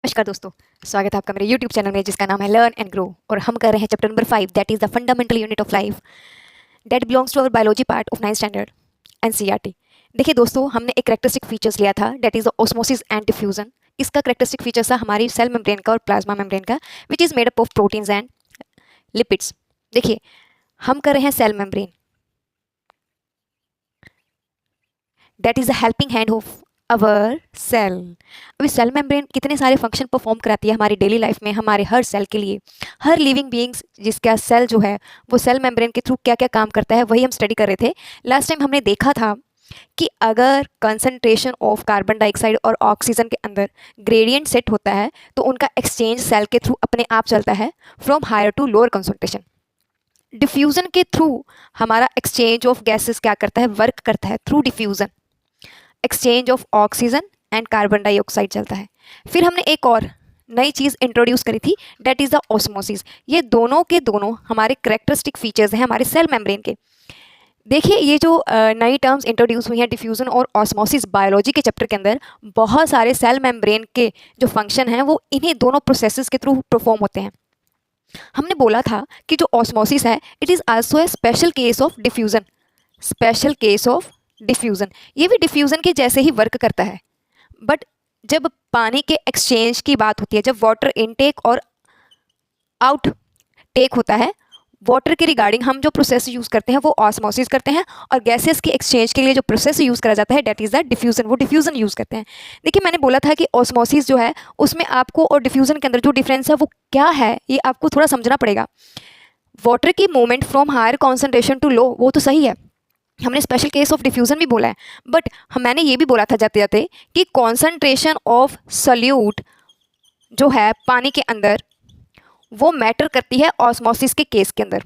नमस्कार दोस्तों, स्वागत है आपका मेरे YouTube चैनल में जिसका नाम है लर्न एंड ग्रो। और हम कर रहे हैं chapter number 5 that is the fundamental unit of life that belongs to our biology part of 9th standard NCERT. देखिए दोस्तों, हमने एक कैरेक्टरिस्टिक फीचर्स लिया था that is the osmosis and diffusion. इसका कैरेक्टरिस्टिक फीचर्स था हमारी सेल मेम्ब्रेन का और प्लाज्मा मेम्ब्रेन का, which is made up of proteins and lipids. देखिए, हम कर रहे हैं cell membrane that is the helping hand of our cell. अभी सेल मेम्ब्रेन कितने सारे फंक्शन परफॉर्म कराती है हमारी डेली लाइफ में, हमारे हर सेल के लिए। हर लिविंग बीइंग्स जिसका सेल जो है वो सेल मेम्ब्रेन के थ्रू क्या क्या काम करता है वही हम स्टडी कर रहे थे। लास्ट टाइम हमने देखा था कि अगर कंसंट्रेशन ऑफ कार्बन डाइऑक्साइड और ऑक्सीजन के अंदर ग्रेडियंट सेट होता है तो उनका एक्सचेंज सेल के थ्रू अपने आप चलता है from higher to lower concentration. Diffusion के थ्रू हमारा एक्सचेंज ऑफ गैसेस क्या करता है, वर्क करता है through diffusion. Exchange of oxygen and carbon dioxide चलता है। फिर हमने एक और नई चीज़ इंट्रोड्यूस करी थी डेट इज़ द ऑस्मोसिस। ये दोनों के दोनों हमारे करेक्टरिस्टिक फीचर्स हैं हमारे सेल मेम्ब्रेन के। देखिए, ये जो नई टर्म्स इंट्रोड्यूस हुई हैं डिफ्यूजन और ऑस्मोसिस बायोलॉजी के चैप्टर के अंदर, बहुत सारे सेल मेम्ब्रेन के जो फंक्शन हैं वो इन्हीं दोनों प्रोसेसेस के थ्रू परफॉर्म होते हैं। हमने बोला था कि जो ऑस्मोसिस है it is also a special case of diffusion. Special case of diffusion, ये भी डिफ्यूज़न के जैसे ही वर्क करता है। बट जब पानी के एक्सचेंज की बात होती है, जब वाटर इनटेक और आउट टेक होता है, वाटर के रिगार्डिंग हम जो प्रोसेस यूज़ करते हैं वो ऑस्मोसिस करते हैं, और गैसेस के एक्सचेंज के लिए जो प्रोसेस यूज़ करा जाता है डेट इज़ द डिफ्यूज़न, वो डिफ्यूज़न यूज़ करते हैं। देखिए, मैंने बोला था कि ऑस्मोसिस जो है उसमें आपको और डिफ्यूज़न के अंदर जो डिफरेंस है वो क्या है ये आपको थोड़ा समझना पड़ेगा। वाटर की movement from higher concentration to low वो तो सही है, हमने स्पेशल केस ऑफ डिफ्यूज़न भी बोला है, बट मैंने ये भी बोला था जाते जाते कि कॉन्सेंट्रेशन ऑफ सल्यूट जो है पानी के अंदर वो मैटर करती है ऑस्मोसिस के केस के अंदर।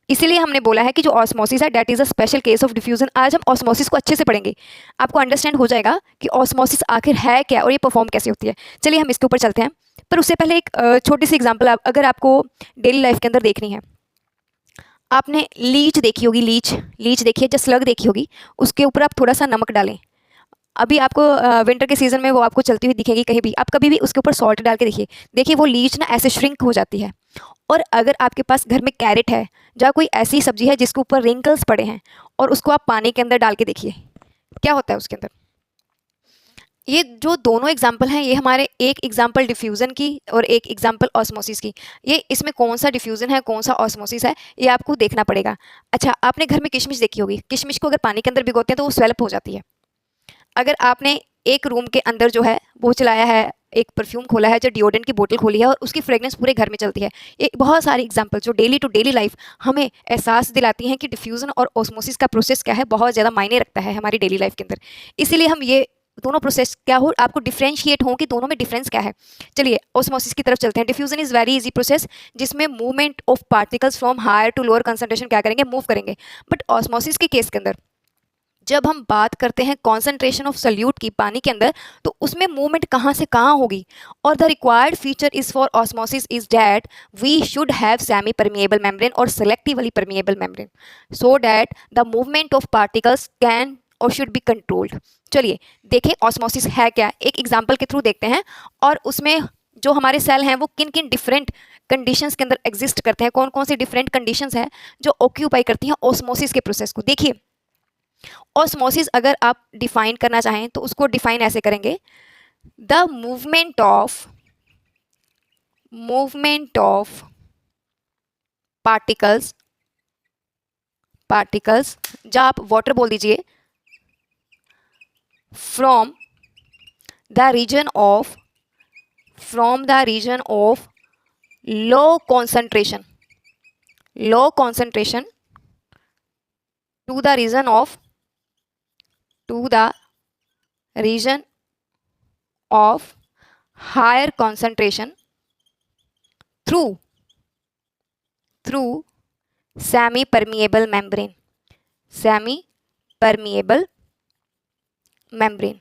इसीलिए हमने बोला है कि जो ऑस्मोसिस है that is a special case of diffusion. आज हम ऑस्मोसिस को अच्छे से पढ़ेंगे, आपको अंडरस्टैंड हो जाएगा कि ऑस्मोसिस आखिर है क्या और ये परफॉर्म कैसे होती है। चलिए हम इसके ऊपर चलते हैं, पर उससे पहले एक छोटी सी एग्जाम्पल अगर आपको डेली लाइफ के अंदर देखनी है। आपने लीच देखी होगी, लीच देखी है, जो स्लग देखी होगी, उसके ऊपर आप थोड़ा सा नमक डालें। अभी आपको विंटर के सीज़न में वो आपको चलती हुई दिखेगी कहीं भी, आप कभी भी उसके ऊपर सॉल्ट डाल के देखिए, देखिए वो लीच ना ऐसे श्रिंक हो जाती है। और अगर आपके पास घर में कैरेट है या कोई ऐसी सब्जी है जिसके ऊपर रिंकल्स पड़े हैं और उसको आप पानी के अंदर डाल के देखिए क्या होता है उसके अंदर। ये जो दोनों एग्जाम्पल हैं ये हमारे, एक एग्जाम्पल डिफ्यूज़न की और एक एग्जाम्पल ऑस्मोसिस की। ये इसमें कौन सा डिफ्यूज़न है कौन सा ऑस्मोसिस है ये आपको देखना पड़ेगा। अच्छा, आपने घर में किशमिश देखी होगी, किशमिश को अगर पानी के अंदर भिगोते हैं तो वो स्वेलअप हो जाती है। अगर आपने एक रूम के अंदर जो है वो चलाया है, एक परफ्यूम खोला है, जो डिओड्रेंट की बोतल खोली है और उसकी फ्रेग्रेंस पूरे घर में चलती है, ये बहुत सारी एग्जाम्पल जो डेली टू डेली लाइफ हमें एहसास दिलाती हैं कि डिफ्यूज़न और ऑस्मोसिस का प्रोसेस क्या है, बहुत ज़्यादा मायने रखता है हमारी डेली लाइफ के अंदर। इसीलिए हम ये दोनों प्रोसेस क्या हो आपको डिफ्रेंशिएट हो कि दोनों में डिफरेंस क्या है। चलिए ऑस्मोसिस की तरफ चलते हैं। Diffusion is very easy process जिसमें movement of particles from higher to lower concentration क्या करेंगे, मूव करेंगे। बट ऑस्मोसिस के केस के अंदर जब हम बात करते हैं कॉन्सेंट्रेशन ऑफ सल्यूट की पानी के अंदर, तो उसमें मूवमेंट कहाँ से कहाँ होगी। और the required feature is for osmosis is that we should have semi permeable membrane और selectively permeable membrane so that the movement of particles can और शुड बी कंट्रोल्ड। चलिए देखें ऑस्मोसिस है क्या, एक एग्जाम्पल के थ्रू देखते हैं, और उसमें जो हमारे सेल हैं वो किन किन डिफरेंट कंडीशंस के अंदर एग्जिस्ट करते हैं, कौन कौन सी डिफरेंट कंडीशंस हैं जो ऑक्यूपाई करती हैं ऑस्मोसिस के प्रोसेस को। देखिए, ऑस्मोसिस अगर आप डिफाइन करना चाहें तो उसको डिफाइन ऐसे करेंगे, द मूवमेंट ऑफ पार्टिकल्स जब आप वाटर बोल दीजिए, from the region of low concentration to the region of higher concentration through semi permeable membrane.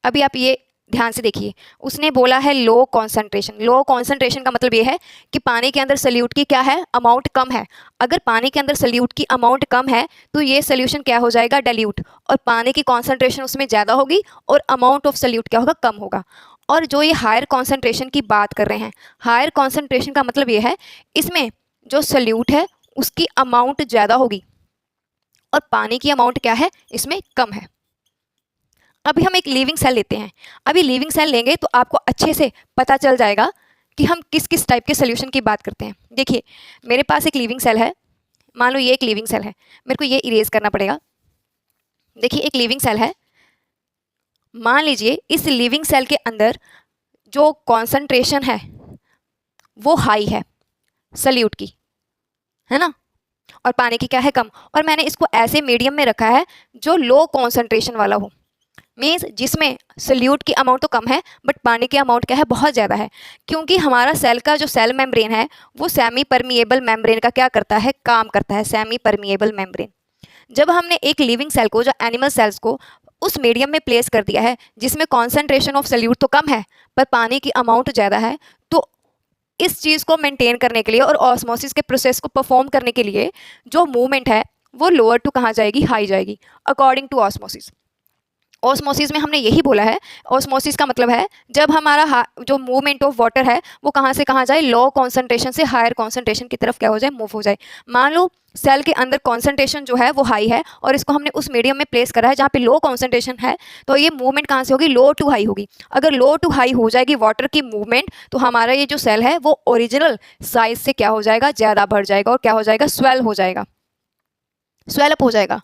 अभी आप ये ध्यान से देखिए, उसने बोला है लो कॉन्सेंट्रेशन। लो कॉन्सेंट्रेशन का मतलब ये है कि पानी के अंदर सल्यूट की क्या है, अमाउंट कम है। अगर पानी के अंदर सल्यूट की अमाउंट कम है तो ये सोल्यूशन क्या हो जाएगा, डाइल्यूट, और पानी की कॉन्सेंट्रेशन उसमें ज़्यादा होगी और अमाउंट ऑफ सल्यूट क्या होगा, कम होगा। और जो ये हायर कॉन्सेंट्रेशन की बात कर रहे हैं, हायर कॉन्सेंट्रेशन का मतलब ये है इसमें जो सल्यूट है उसकी अमाउंट ज़्यादा होगी और पानी की अमाउंट क्या है, इसमें कम है। अभी हम एक लिविंग सेल लेते हैं। अभी लिविंग सेल लेंगे तो आपको अच्छे से पता चल जाएगा कि हम किस किस टाइप के सोल्यूशन की बात करते हैं। देखिए, मेरे पास एक लिविंग सेल है, मान लो ये एक लिविंग सेल है, मेरे को ये इरेज करना पड़ेगा। देखिए, एक लिविंग सेल है, मान लीजिए इस लिविंग सेल के अंदर जो कॉन्सेंट्रेशन है वो हाई है सल्यूट की, है ना, और पानी की क्या है, कम। और मैंने इसको ऐसे मीडियम में रखा है जो लो कॉन्सेंट्रेशन वाला हो, मीन्स जिसमें सल्यूट की अमाउंट तो कम है बट पानी की अमाउंट क्या है, बहुत ज़्यादा है। क्योंकि हमारा सेल का जो सेल मेम्ब्रेन है वो सेमी परमिएबल मेम्ब्रेन का क्या करता है, काम करता है, सेमी परमिएबल मेम्ब्रेन। जब हमने एक लिविंग सेल को, जो एनिमल सेल्स को, उस मीडियम में प्लेस कर दिया है जिसमें कॉन्सेंट्रेशन ऑफ सल्यूट तो कम है पर पानी की अमाउंट ज़्यादा है, तो इस चीज़ को मेंटेन करने के लिए और ऑस्मोसिस के प्रोसेस को परफॉर्म करने के लिए जो मूवमेंट है वो लोअर टू कहाँ जाएगी, हाई जाएगी, अकॉर्डिंग टू ऑस्मोसिस। ऑस्मोसिस में हमने यही बोला है, ऑस्मोसिस का मतलब है जब हमारा जो मूवमेंट ऑफ वाटर है वो कहाँ से कहाँ जाए, लो कॉन्सेंट्रेशन से हायर कॉन्सेंट्रेशन की तरफ क्या हो जाए, मूव हो जाए। मान लो सेल के अंदर कॉन्सेंट्रेशन जो है वो हाई है और इसको हमने उस मीडियम में प्लेस करा है जहाँ पे लो कॉन्सेंट्रेशन है, तो ये मूवमेंट कहाँ से होगी, लो टू हाई होगी। अगर लो टू हाई हो जाएगी वाटर की मूवमेंट तो हमारा ये जो सेल है वो ओरिजिनल साइज से क्या हो जाएगा, ज़्यादा बढ़ जाएगा और क्या हो जाएगा, स्वेल हो जाएगा, स्वेल अप हो जाएगा।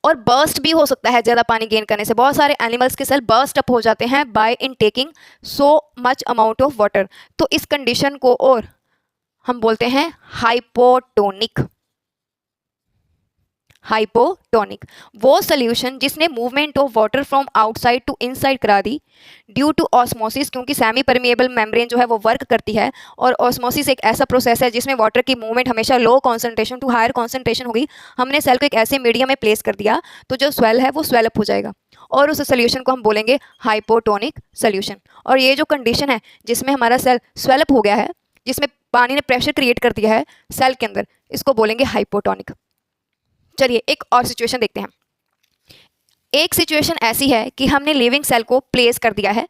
और बर्स्ट भी हो सकता है ज़्यादा पानी गेन करने से। बहुत सारे एनिमल्स के सेल बर्स्ट अप हो जाते हैं by in taking so much amount of water. तो इस कंडीशन को और हम बोलते हैं हाइपोटोनिक। हाइपोटोनिक वो सोल्यूशन जिसने movement of water from outside to inside करा दी ड्यू टू ऑस्मोसिस, क्योंकि सेमी परमिएबल मेम्ब्रेन जो है वो वर्क करती है और ऑस्मोसिस एक ऐसा प्रोसेस है जिसमें वाटर की मूवमेंट हमेशा low concentration to higher concentration होगी। हमने सेल को एक ऐसे मीडियम में प्लेस कर दिया तो जो स्वेल है वो स्वेल अप हो जाएगा और उस सोल्यूशन को हम बोलेंगे हाइपोटोनिक सोल्यूशन। और ये जो कंडीशन है जिसमें हमारा सेल स्वेल अप हो गया है, जिसमें पानी ने प्रेशर क्रिएट कर दिया है सेल के अंदर, इसको बोलेंगे हाइपोटोनिक। चलिए एक और सिचुएशन देखते हैं। एक सिचुएशन ऐसी है कि हमने लिविंग सेल को प्लेस कर दिया है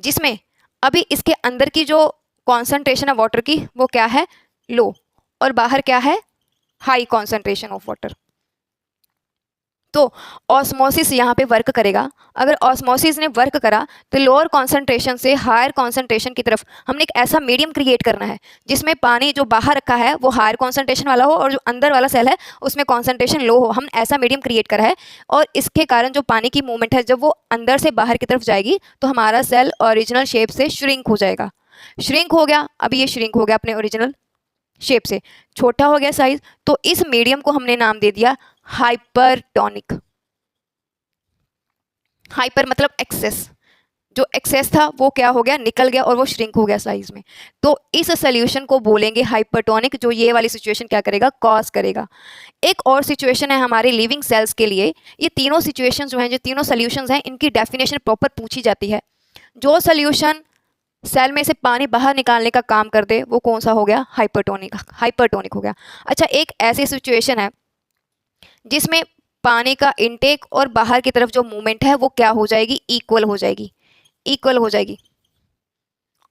जिसमें अभी इसके अंदर की जो कॉन्सेंट्रेशन है वाटर की वो क्या है, लो, और बाहर क्या है, हाई कॉन्सेंट्रेशन ऑफ वाटर। तो ऑस्मोसिस यहाँ पे वर्क करेगा। अगर ऑस्मोसिस ने वर्क करा तो लोअर कॉन्सेंट्रेशन से हायर कॉन्सेंट्रेशन की तरफ हमने एक ऐसा मीडियम क्रिएट करना है जिसमें पानी जो बाहर रखा है वो हायर कॉन्सेंट्रेशन वाला हो और जो अंदर वाला सेल है उसमें कॉन्सेंट्रेशन लो हो। हम ऐसा मीडियम क्रिएट करा है और इसके कारण जो पानी की मूवमेंट है जब वो अंदर से बाहर की तरफ जाएगी तो हमारा सेल ओरिजिनल शेप से श्रिंक हो जाएगा। श्रिंक हो गया, अभी ये श्रिंक हो गया अपने ओरिजिनल शेप से, छोटा हो गया साइज, तो इस मीडियम को हमने नाम दे दिया हाइपरटोनिक। हाइपर मतलब एक्सेस, जो एक्सेस था वो क्या हो गया, निकल गया और वो श्रिंक हो गया साइज में। तो इस सोल्यूशन को बोलेंगे हाइपरटोनिक, जो ये वाली सिचुएशन क्या करेगा, कॉज करेगा। एक और सिचुएशन है हमारे लिविंग सेल्स के लिए। ये तीनों सिचुएशन जो हैं, जो तीनों सोल्यूशंस हैं, इनकी डेफिनेशन प्रॉपर पूछी जाती है। जो सोल्यूशन सेल में से पानी बाहर निकालने का काम कर दे वो कौन सा हो गया, हाइपरटोनिक, हाइपरटोनिक हो गया। अच्छा, एक ऐसी सिचुएशन है जिसमें पानी का इनटेक और बाहर की तरफ जो मूवमेंट है वो क्या हो जाएगी, इक्वल हो जाएगी, इक्वल हो जाएगी।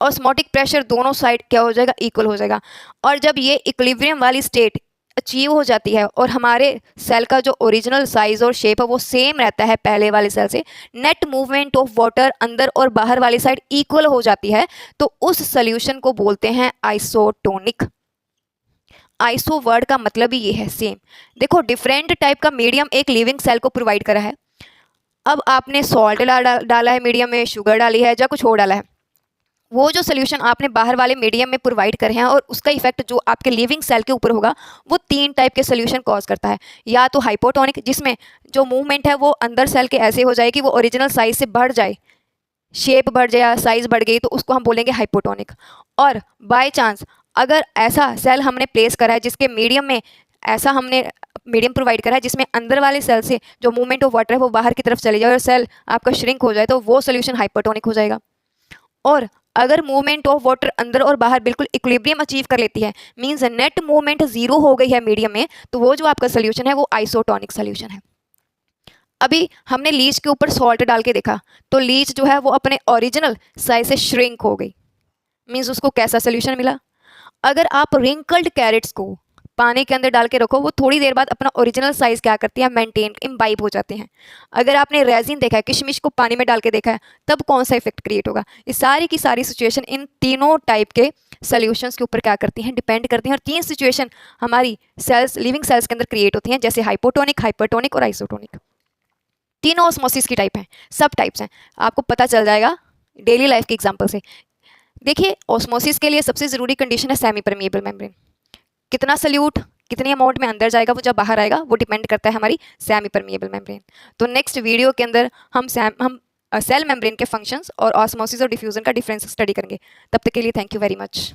ऑस्मोटिक प्रेशर दोनों साइड क्या हो जाएगा, इक्वल हो जाएगा। और जब ये इक्विलिब्रियम वाली स्टेट अचीव हो जाती है और हमारे सेल का जो ओरिजिनल साइज और शेप है वो सेम रहता है पहले वाले सेल से, नेट मूवमेंट ऑफ वाटर अंदर और बाहर वाली साइड इक्वल हो जाती है, तो उस सोल्यूशन को बोलते हैं आइसोटोनिक। आइसो वर्ड का मतलब ही ये है, सेम। देखो, डिफरेंट टाइप का मीडियम एक लिविंग सेल को प्रोवाइड करा है। अब आपने सॉल्ट डाला है मीडियम में, शुगर डाली है या कुछ और डाला है, वो जो सोल्यूशन आपने बाहर वाले मीडियम में प्रोवाइड करे हैं और उसका इफेक्ट जो आपके लिविंग सेल के ऊपर होगा वो तीन टाइप के सोल्यूशन कॉज करता है। या तो हाइपोटोनिक, जिसमें जो मूवमेंट है वो अंदर सेल के ऐसे हो जाए कि वो ओरिजिनल साइज से बढ़ जाए, शेप बढ़ जाए, साइज बढ़ गई, तो उसको हम बोलेंगे हाइपोटोनिक। और बाय चांस अगर ऐसा सेल हमने प्लेस करा है जिसके मीडियम में ऐसा हमने मीडियम प्रोवाइड करा है जिसमें अंदर वाले सेल से जो मूवमेंट ऑफ वाटर है वो बाहर की तरफ चले जाए और सेल आपका श्रिंक हो जाए तो वो सोल्यूशन हाइपरटोनिक हो जाएगा। और अगर मूवमेंट ऑफ वाटर अंदर और बाहर बिल्कुल इक्विलिब्रियम अचीव कर लेती है, मींस नेट मूवमेंट जीरो हो गई है मीडियम में, तो वो जो आपका सोल्यूशन है वो आइसोटोनिक सोल्यूशन है। अभी हमने लीच के ऊपर सॉल्ट डाल के देखा तो लीच जो है वो अपने ओरिजिनल साइज से श्रिंक हो गई, मींस उसको कैसा सोल्यूशन मिला। अगर आप रिंकल्ड कैरेट्स को पानी के अंदर डाल के रखो, वो थोड़ी देर बाद अपना ओरिजिनल साइज क्या करती है, मेंटेन इम्बाइब हो जाते हैं। अगर आपने रेजिन देखा है, किशमिश को पानी में डाल के देखा है, तब कौन सा इफेक्ट क्रिएट होगा। ये सारी की सारी सिचुएशन इन तीनों टाइप के सोल्यूशंस के ऊपर क्या करती हैं, डिपेंड करती हैं। और 3 सिचुएशन हमारी सेल्स, लिविंग सेल्स के अंदर क्रिएट होती हैं, जैसे हाइपोटोनिक, हाइपरटोनिक और आइसोटोनिक। तीनों ऑस्मोसिस की टाइप हैं, सब टाइप्स हैं, आपको पता चल जाएगा डेली लाइफ के एग्जाम्पल से। देखिए, ऑस्मोसिस के लिए सबसे ज़रूरी कंडीशन है सेमी परमिएबल मेम्ब्रेन। कितना सल्यूट कितनी अमाउंट में अंदर जाएगा, वो जब बाहर आएगा वो डिपेंड करता है हमारी सेमी परमिएबल मेम्ब्रेन। तो नेक्स्ट वीडियो के अंदर हम सेल मेम्ब्रेन के फंक्शंस और ऑस्मोसिस और डिफ्यूजन का डिफरेंस स्टडी करेंगे। तब तक के लिए थैंक यू वेरी मच।